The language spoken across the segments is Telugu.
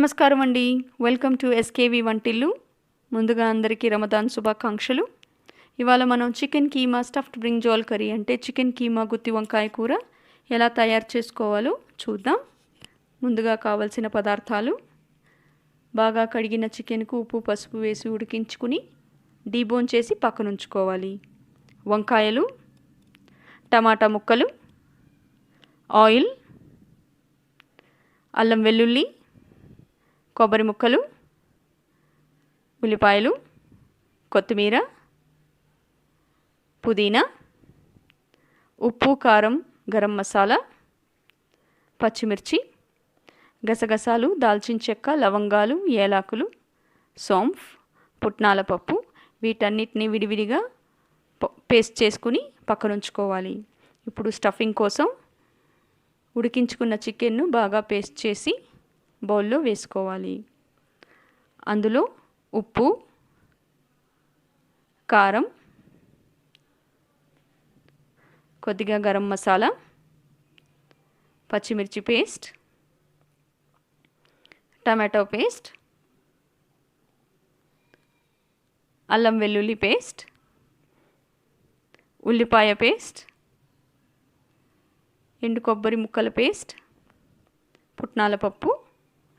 నమస్కారం అండి. వెల్కమ్ టు ఎస్కేవి వంటిల్లు. ముందుగా అందరికీ రమదాన్ శుభాకాంక్షలు. ఇవాళ మనం chicken keema stuffed brinjal curry అంటే చికెన్ కీమా గుత్తి వంకాయ కూర ఎలా తయారు చేసుకోవాలో చూద్దాం. ముందుగా కావలసిన పదార్థాలు: బాగా కడిగిన చికెన్కు ఉప్పు పసుపు వేసి ఉడికించుకుని డీబోన్ చేసి పక్కన ఉంచుకోవాలి. వంకాయలు, టమాటా ముక్కలు, ఆయిల్, అల్లం వెల్లుల్లి, కొబ్బరి ముక్కలు, ఉల్లిపాయలు, కొత్తిమీర, పుదీనా, ఉప్పు, కారం, గరం మసాలా, పచ్చిమిర్చి, గసగసాలు, దాల్చిన చెక్క, లవంగాలు, ఏలాకులు, సోంఫ్, పుట్నాల పప్పు వీటన్నిటిని విడివిడిగా పేస్ట్ చేసుకుని పక్కన ఉంచుకోవాలి. ఇప్పుడు స్టఫింగ్ కోసం ఉడికించుకున్న చికెన్ను బాగా పేస్ట్ చేసి బౌల్లో వేసుకోవాలి. అందులో ఉప్పు, కారం, కొద్దిగా గరం మసాలా, పచ్చిమిర్చి పేస్ట్, టమాటో పేస్ట్, అల్లం వెల్లుల్లి పేస్ట్, ఉల్లిపాయ పేస్ట్, ఎండు కొబ్బరి ముక్కల పేస్ట్, పుట్నాల పప్పు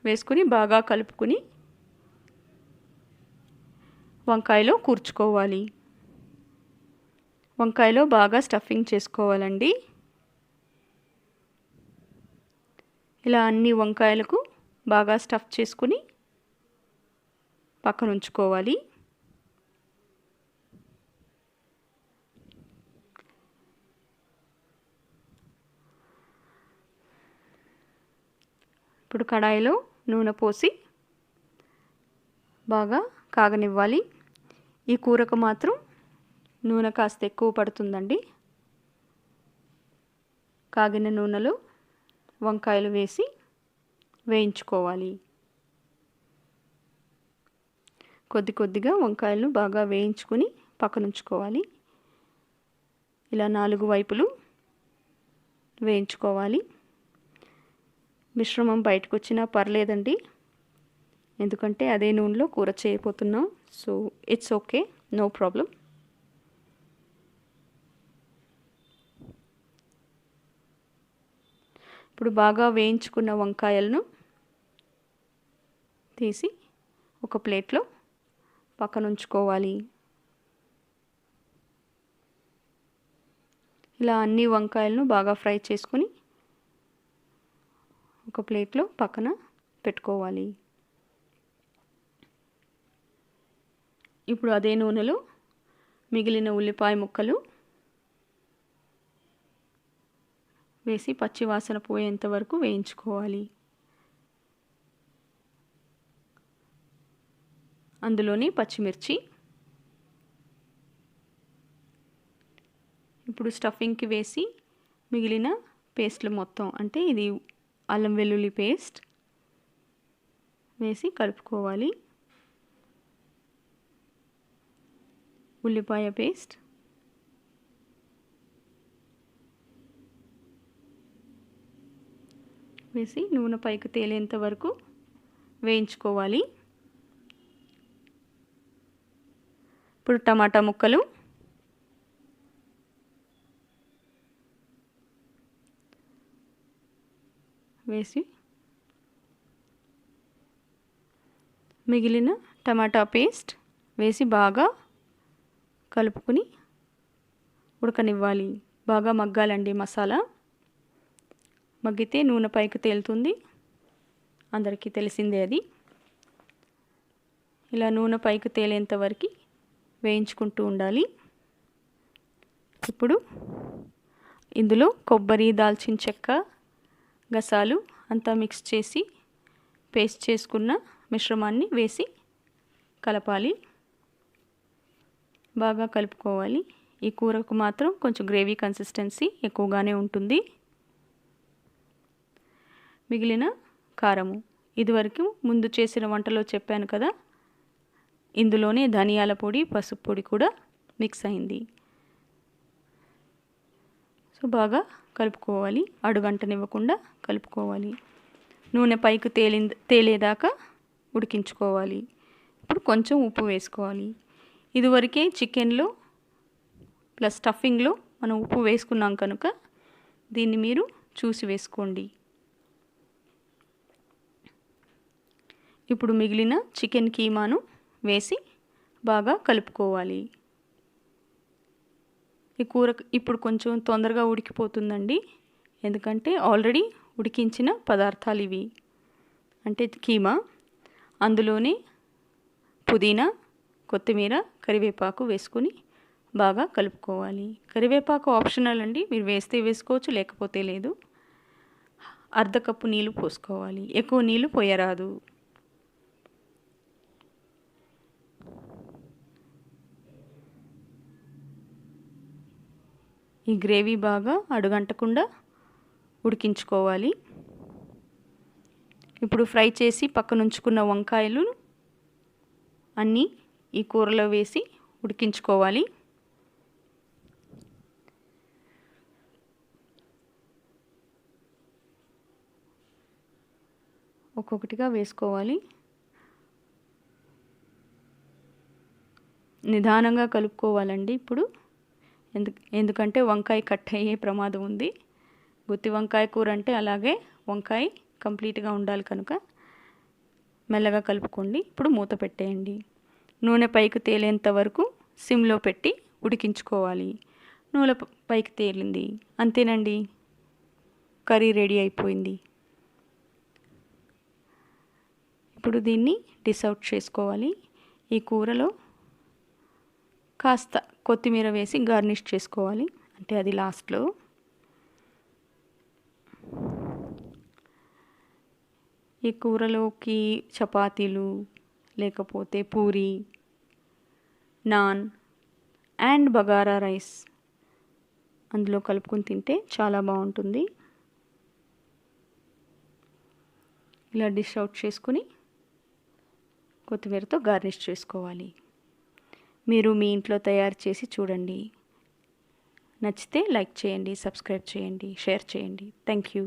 వేసుకుని బాగా కలుపుకుని వంకాయలో కూర్చుకోవాలి. వంకాయలో బాగా స్టఫింగ్ చేసుకోవాలండి. ఇలా అన్ని వంకాయలకు బాగా స్టఫ్ చేసుకుని పక్కన ఉంచుకోవాలి. ఇప్పుడు కడాయిలో నూనె పోసి బాగా కాగనివ్వాలి. ఈ కూరకు మాత్రం నూనె కాస్త ఎక్కువ పడుతుందండి. కాగిన నూనెలో వంకాయలు వేసి వేయించుకోవాలి. కొద్ది కొద్దిగా వంకాయలను బాగా వేయించుకుని పక్కన ఉంచుకోవాలి. ఇలా 4 వైపులు వేయించుకోవాలి. మిశ్రమం బయటకు వచ్చినా పర్లేదండి, ఎందుకంటే అదే నూనెలో కూర చేయబోతున్నాం. So it's okay, no problem. ఇప్పుడు బాగా వేయించుకున్న వంకాయలను తీసి ఒక ప్లేట్లో పక్కన ఉంచుకోవాలి. ఇలా అన్ని వంకాయలను బాగా ఫ్రై చేసుకుని ఒక ప్లేట్లో పక్కన పెట్టుకోవాలి. ఇప్పుడు అదే నూనెలో మిగిలిన ఉల్లిపాయ ముక్కలు వేసి పచ్చి వాసన పోయేంత వరకు వేయించుకోవాలి. అందులోని పచ్చిమిర్చి, ఇప్పుడు స్టఫింగ్కి వేసి మిగిలిన పేస్ట్లు మొత్తం అంటే ఇది అల్లం వెల్లుల్లి పేస్ట్ వేసి కలుపుకోవాలి. ఉల్లిపాయ పేస్ట్, వేసి నూనె పైకి తేలేంత వరకు వేయించుకోవాలి. ఇప్పుడు టమాటా ముక్కలు, వేసి మిగిలిన టమాటా పేస్ట్ వేసి బాగా కలుపుకుని ఉడకనివ్వాలి. బాగా మగ్గాలండి మసాలా. మగ్గితే నూనె పైకి తేలుతుంది, అందరికీ తెలిసిందే అది. ఇలా నూనె పైకి తేలేంత వరకు వేయించుకుంటూ ఉండాలి. ఇప్పుడు ఇందులో కొబ్బరి, దాల్చిన చెక్క, గసాలు అంతా మిక్స్ చేసి పేస్ట్ చేసుకున్న మిశ్రమాన్ని వేసి కలపాలి. బాగా కలుపుకోవాలి. ఈ కూరకు మాత్రం కొంచెం గ్రేవీ కన్సిస్టెన్సీ ఎక్కువగానే ఉంటుంది. మిగిలిన కారము ఇదివరకు ముందు చేసిన వంటలో చెప్పాను కదా, ఇందులోనే ధనియాల పొడి, పసుపు పొడి కూడా మిక్స్ అయింది. సో బాగా కలుపుకోవాలి, అడుగంటనివ్వకుండా కలుపుకోవాలి. నూనె పైకి తేలేదాకా ఉడికించుకోవాలి. ఇప్పుడు కొంచెం ఉప్పు వేసుకోవాలి. ఇదివరకే చికెన్లో ప్లస్ స్టఫింగ్లో మనం ఉప్పు వేసుకున్నాం కనుక దీన్ని మీరు చూసి వేసుకోండి. ఇప్పుడు మిగిలిన చికెన్ కీమాను వేసి బాగా కలుపుకోవాలి. ఈ కూర ఇప్పుడు కొంచెం తొందరగా ఉడికిపోతుందండి. ఎందుకంటే ఆల్రెడీ ఉడికించిన పదార్థాలు ఇవి. అంటే కీమా, అందులోనే పుదీనా, కొత్తిమీర, కరివేపాకు వేసుకొని బాగా కలుపుకోవాలి. కరివేపాకు ఆప్షనల్ అండి, మీరు వేస్తే వేసుకోవచ్చు, లేకపోతే లేదు. అర్ధ కప్పు నీళ్ళు పోసుకోవాలి, ఎక్కువ నీళ్ళు పోయరాదు. ఈ గ్రేవీ బాగా అడుగంటకుండా ఉడికించుకోవాలి. ఇప్పుడు ఫ్రై చేసి పక్కనుంచుకున్న వంకాయలు అన్నీ ఈ కూరలో వేసి ఉడికించుకోవాలి. ఒక్కొక్కటిగా వేసుకోవాలి. నిదానంగా కలుపుకోవాలండి ఇప్పుడు. ఎందుకంటే వంకాయ కట్ అయ్యే ప్రమాదం ఉంది. గుత్తి వంకాయ కూర అంటే అలాగే వంకాయ కంప్లీట్గా ఉండాలి కనుక మెల్లగా కలుపుకోండి. ఇప్పుడు మూత పెట్టేయండి. నూనె పైకి తేలేంత వరకు సిమ్లో పెట్టి ఉడికించుకోవాలి. నూనె పైకి తేలింది, అంతేనండి, కర్రీ రెడీ అయిపోయింది. ఇప్పుడు దీన్ని డిష్ అవుట్ చేసుకోవాలి. ఈ కూరలో కాస్త కొత్తిమీర వేసి గార్నిష్ చేసుకోవాలి, అంటే అది లాస్ట్లో. ఈ కూరలోకి చపాతీలు, లేకపోతే puri, non and bagara rice అందులో కలుపుకొని తింటే చాలా బాగుంటుంది. ఇలా డిష్ అవుట్ చేసుకొని కొత్తిమీరతో గార్నిష్ చేసుకోవాలి. మీరు మీ ఇంట్లో తయారు చేసి చూడండి. నచ్చితే లైక్ చేయండి, సబ్స్క్రైబ్ చేయండి, షేర్ చేయండి. Thank you.